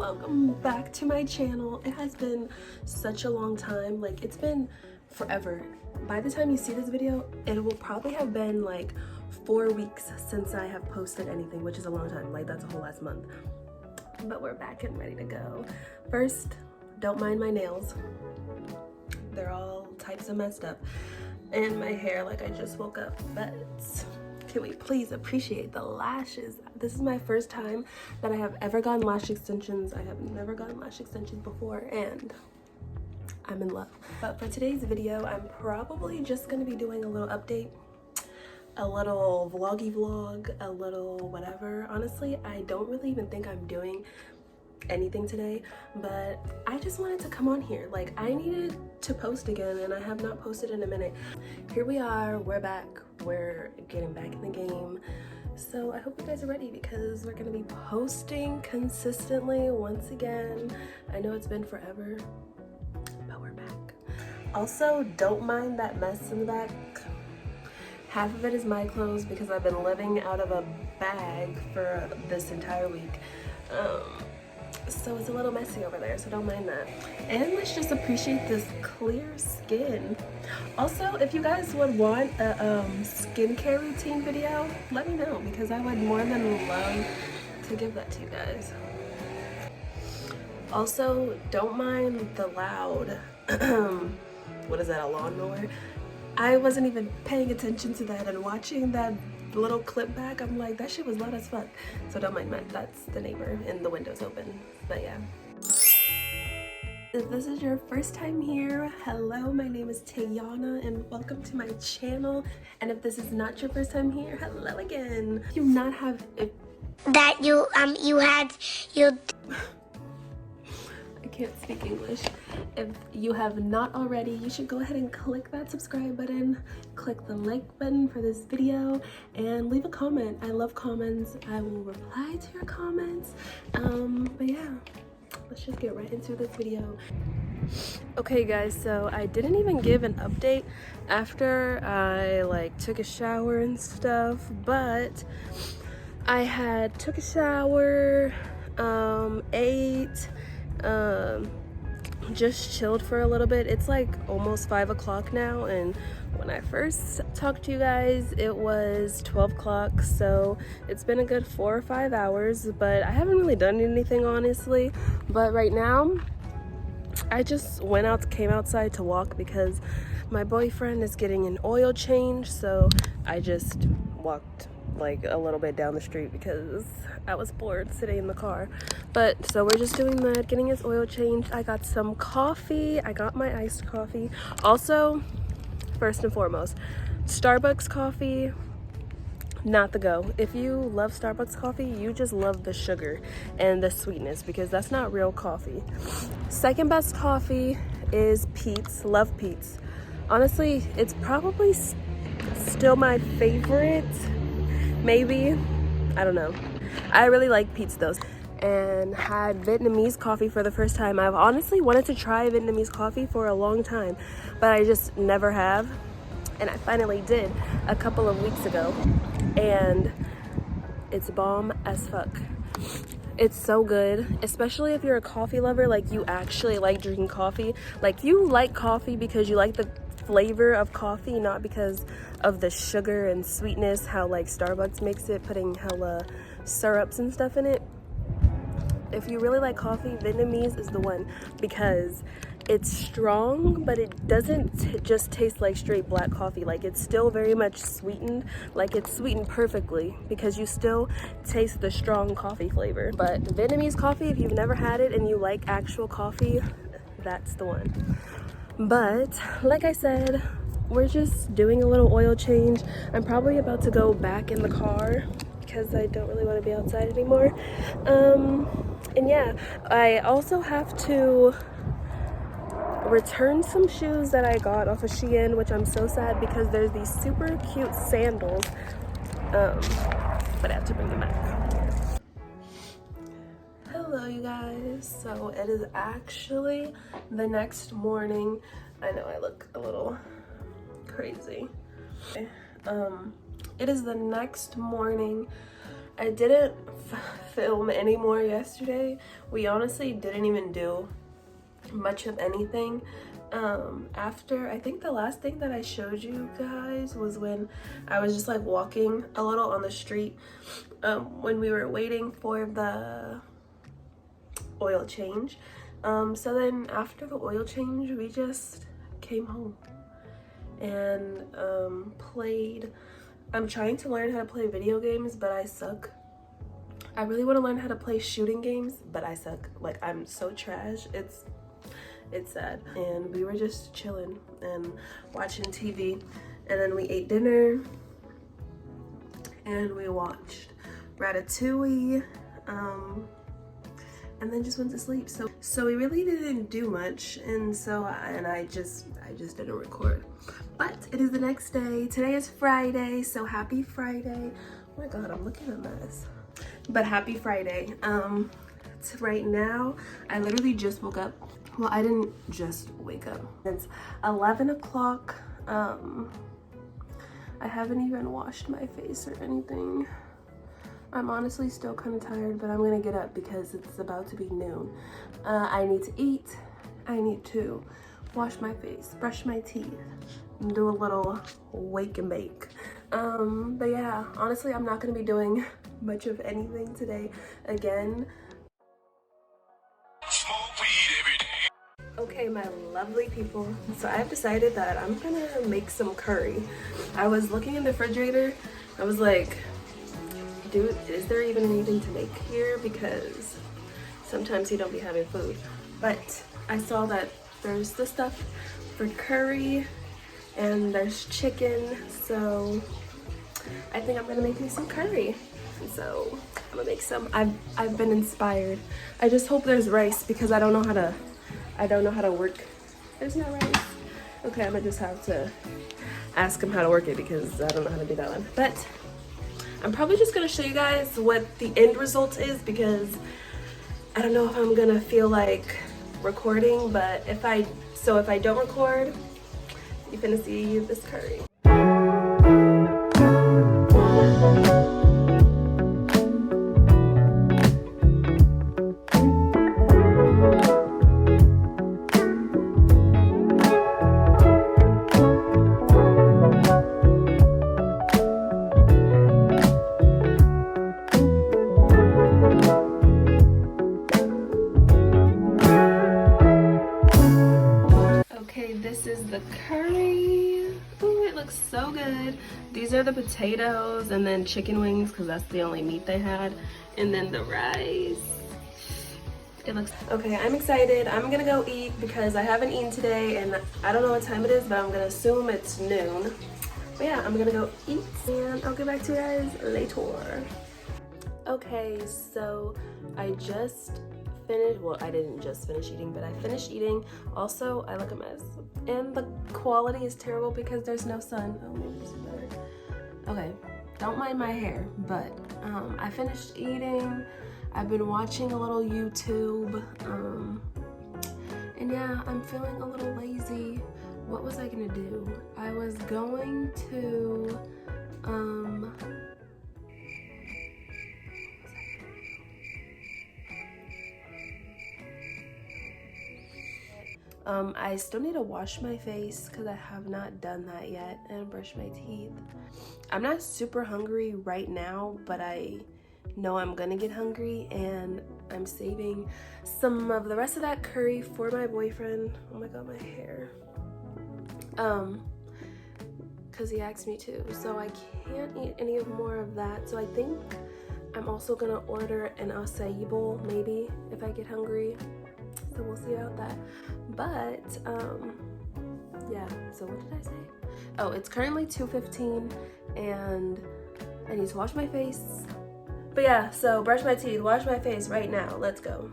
welcome back to my channel. It has been such a long time, like it's been forever. By the time you see this video, it will probably have been like 4 weeks since I have posted anything, which is a long time, like that's a whole last month. But we're back and ready to go. First, don't mind my nails. They're all types of messed up. And my hair, like I just woke up, but can we please appreciate the lashes? This is my first time that I have ever gotten lash extensions. I have never gotten lash extensions before and I'm in love. But for today's video, I'm probably just gonna be doing a little update, a little vloggy vlog, a little whatever. Honestly, I don't really even think I'm doing anything today, but I just wanted to come on here. Like I needed to post again and I have not posted in a minute. Here we are, we're back, we're getting back in the game. So I hope you guys are ready because we're gonna be posting consistently once again. I know it's been forever, but we're back. Also, don't mind that mess in the back. Half of it is my clothes because I've been living out of a bag for this entire week. So it's a little messy over there, so don't mind that. And let's just appreciate this clear skin. Also, if you guys would want a skincare routine video, let me know because I would more than love to give that to you guys. Also, don't mind the loud, what is that, a lawnmower? I wasn't even paying attention to that, and watching that little clip back, I'm like, that shit was loud as fuck. So don't mind that. That's the neighbor and the window's open. But yeah. If this is your first time here, hello, my name is Tayana and welcome to my channel. And if this is not your first time here, hello again. If you not have that you had I can't speak English. If you have not already, you should go ahead and click that subscribe button, click the like button for this video, and leave a comment. I love comments. I will reply to your comments. But yeah, let's just get right into this video. Okay guys, so I didn't even give an update after I like took a shower and stuff, but I took a shower, ate, just chilled for a little bit. It's like almost 5 o'clock now, and when I first talked to you guys it was 12 o'clock, so it's been a good 4 or 5 hours, but I haven't really done anything honestly. But right now I just came outside to walk because my boyfriend is getting an oil change, so I just walked like a little bit down the street because I was bored sitting in the car. But so we're just doing that, getting his oil changed. I got some coffee. I got my iced coffee. Also, first and foremost, Starbucks coffee, not the go. If you love Starbucks coffee, you just love the sugar and the sweetness because that's not real coffee. Second best coffee is Peet's. Love Peet's. Honestly, it's probably still my favorite. Maybe, I don't know. I really like Peet's though. And had Vietnamese coffee for the first time. I've honestly wanted to try Vietnamese coffee for a long time, but I just never have. And I finally did a couple of weeks ago. And it's bomb as fuck. It's so good, especially if you're a coffee lover, like you actually like drinking coffee. Like you like coffee because you like the flavor of coffee, not because of the sugar and sweetness, how like Starbucks makes it, putting hella syrups and stuff in it. If you really like coffee, Vietnamese is the one because it's strong, but it doesn't just taste like straight black coffee. Like it's still very much sweetened, like it's sweetened perfectly because you still taste the strong coffee flavor. But Vietnamese coffee, if you've never had it and you like actual coffee, that's the one. But like I said, we're just doing a little oil change. I'm probably about to go back in the car because I don't really want to be outside anymore. And yeah, I also have to return some shoes that I got off of Shein, which I'm so sad because there's these super cute sandals, but I have to bring them back. Hello you guys, so it is actually the next morning. I know I look a little crazy. It is the next morning I didn't film anymore yesterday. We honestly didn't even do much of anything. After, I think the last thing that I showed you guys was when I was just like walking a little on the street when we were waiting for the oil change. So then after the oil change, we just came home and played. I'm trying to learn how to play video games, but I suck. I really want to learn how to play shooting games, but I suck. Like, I'm so trash. It's sad. And we were just chilling and watching TV, and then we ate dinner and we watched Ratatouille, and then just went to sleep. So we really didn't do much, and I just didn't record. But it is the next day. Today is Friday, so happy Friday. Oh my god, I'm looking a mess. But happy Friday. Right now, I literally just woke up. Well, I didn't just wake up. It's 11 o'clock. I haven't even washed my face or anything. I'm honestly still kind of tired, but I'm gonna get up because it's about to be noon. I need to eat. I need to wash my face, brush my teeth, and do a little wake and bake. But yeah, honestly, I'm not gonna be doing much of anything today again. Okay, my lovely people, so I've decided that I'm gonna make some curry. I was looking in the refrigerator. I was like, dude, is there even anything to make here? Because sometimes you don't be having food. But I saw that there's the stuff for curry and there's chicken, so I think I'm gonna make me some curry. So I'm gonna make some. I've been inspired. I just hope there's rice because I don't know how to work. There's no rice. Okay, I'm gonna just have to ask him how to work it because I don't know how to do that one. But I'm probably just gonna show you guys what the end result is because I don't know if I'm gonna feel like recording, but if I don't record, you're gonna see this curry. This is the curry. Ooh, it looks so good. These are the potatoes and then chicken wings because that's the only meat they had. And then the rice. It looks okay. I'm excited. I'm gonna go eat because I haven't eaten today and I don't know what time it is, but I'm gonna assume it's noon. But yeah, I'm gonna go eat and I'll get back to you guys later. Okay, so I just finished, well, I didn't just finish eating, but I finished eating. Also, I look a mess and the quality is terrible because there's no sun. Oh, maybe this is better. Okay, don't mind my hair, but I finished eating. I've been watching a little YouTube, and yeah, I'm feeling a little lazy. What was I gonna do? I was going to I still need to wash my face because I have not done that yet and brush my teeth. I'm not super hungry right now, but I know I'm gonna get hungry and I'm saving some of the rest of that curry for my boyfriend. Oh my god, my hair. Because he asked me to, so I can't eat any more of that. So I think I'm also gonna order an acai bowl maybe if I get hungry. So we'll see about that. But yeah, so what did I say? Oh, it's currently 2:15 and I need to wash my face. But yeah, so brush my teeth, wash my face right now. Let's go.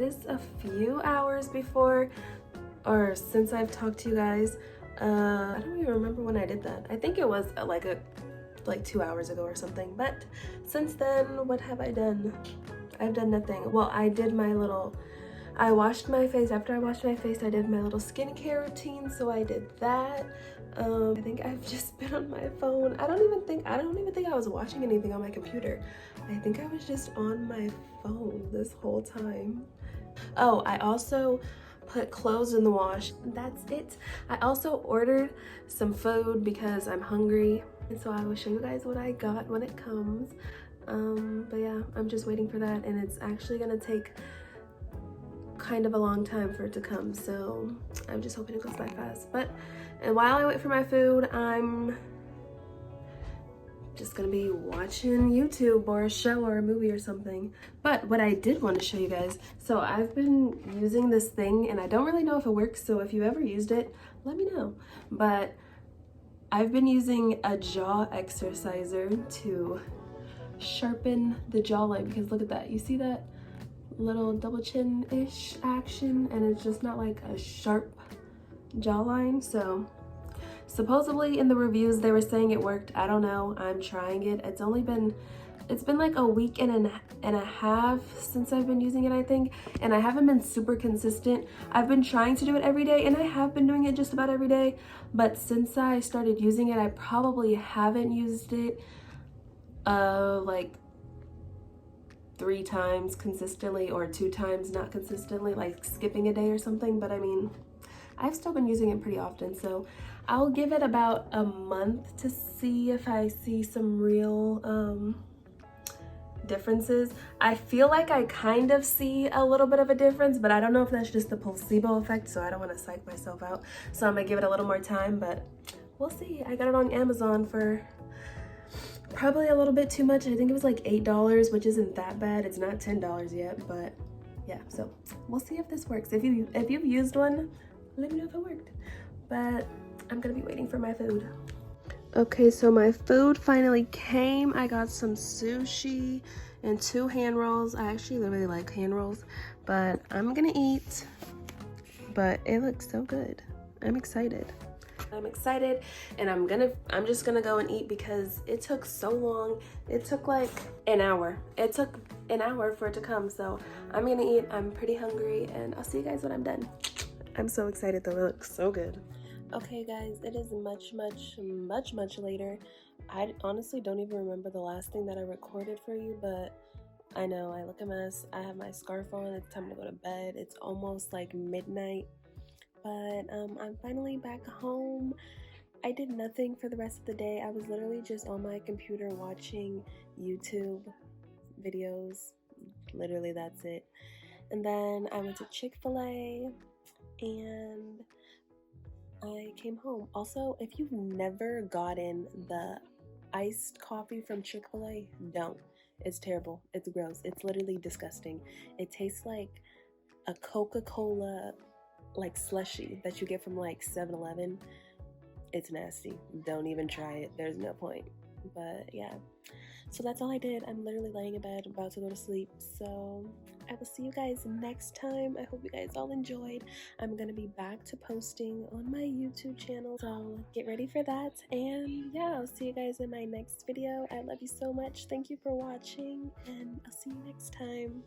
was a few hours before or since I've talked to you guys. I don't even remember when I did that. I think it was like 2 hours ago or something. But since then, what have I done? I've done nothing. Well, I washed my face. After I washed my face, I did my little skincare routine, so I did that. I think I've just been on my phone. I don't even think I was watching anything on my computer. I think I was just on my phone this whole time. Oh, I also put clothes in the wash. That's it. I also ordered some food because I'm hungry, and so I will show you guys what I got when it comes. But yeah, I'm just waiting for that, and it's actually gonna take kind of a long time for it to come, so I'm just hoping it goes by fast. And while I wait for my food, I'm just gonna be watching YouTube or a show or a movie or something. But what I did want to show you guys, so I've been using this thing and I don't really know if it works, so if you ever used it, let me know. But I've been using a jaw exerciser to sharpen the jawline, because look at that, you see that little double chin-ish action, and it's just not like a sharp jawline. So supposedly in the reviews they were saying it worked. I don't know, I'm trying it. It's been like a week and a half since I've been using it, I think, and I haven't been super consistent. I've been trying to do it every day, and I have been doing it just about every day, but since I started using it, I probably haven't used it like 3 times consistently, or 2 times not consistently, like skipping a day or something. But I mean, I've still been using it pretty often, so I'll give it about a month to see if I see some real differences. I feel like I kind of see a little bit of a difference, but I don't know if that's just the placebo effect, so I don't want to psych myself out. So I'm gonna give it a little more time, but we'll see. I got it on Amazon for probably a little bit too much. I think it was like $8, which isn't that bad. It's not $10 yet, but yeah, so we'll see if this works. If you've used one, let me know if it worked. But I'm gonna be waiting for my food. Okay, so my food finally came. I got some sushi and 2 hand rolls. I actually really like hand rolls, but I'm gonna eat. But it looks so good. I'm excited. And I'm just gonna go and eat because it took so long. It took like an hour. It took an hour for it to come, so I'm gonna eat. I'm pretty hungry, and I'll see you guys when I'm done. I'm so excited though, it looks so good. Okay guys, it is much later. I honestly don't even remember the last thing that I recorded for you, but I know I look a mess. I have my scarf on. It's time to go to bed. It's almost like midnight. But I'm finally back home. I did nothing for the rest of the day. I was literally just on my computer watching YouTube videos. Literally, that's it. And then I went to Chick-fil-A and I came home. Also, if you've never gotten the iced coffee from Chick-fil-A, don't. It's terrible. It's gross. It's literally disgusting. It tastes like a Coca-Cola like slushy that you get from like 7-Eleven. It's nasty. Don't even try it. There's no point. But yeah, so that's all I did. I'm literally laying in bed about to go to sleep, so I will see you guys next time. I hope you guys all enjoyed. I'm gonna be back to posting on my YouTube channel, so get ready for that. And yeah, I'll see you guys in my next video. I love you so much. Thank you for watching, and I'll see you next time.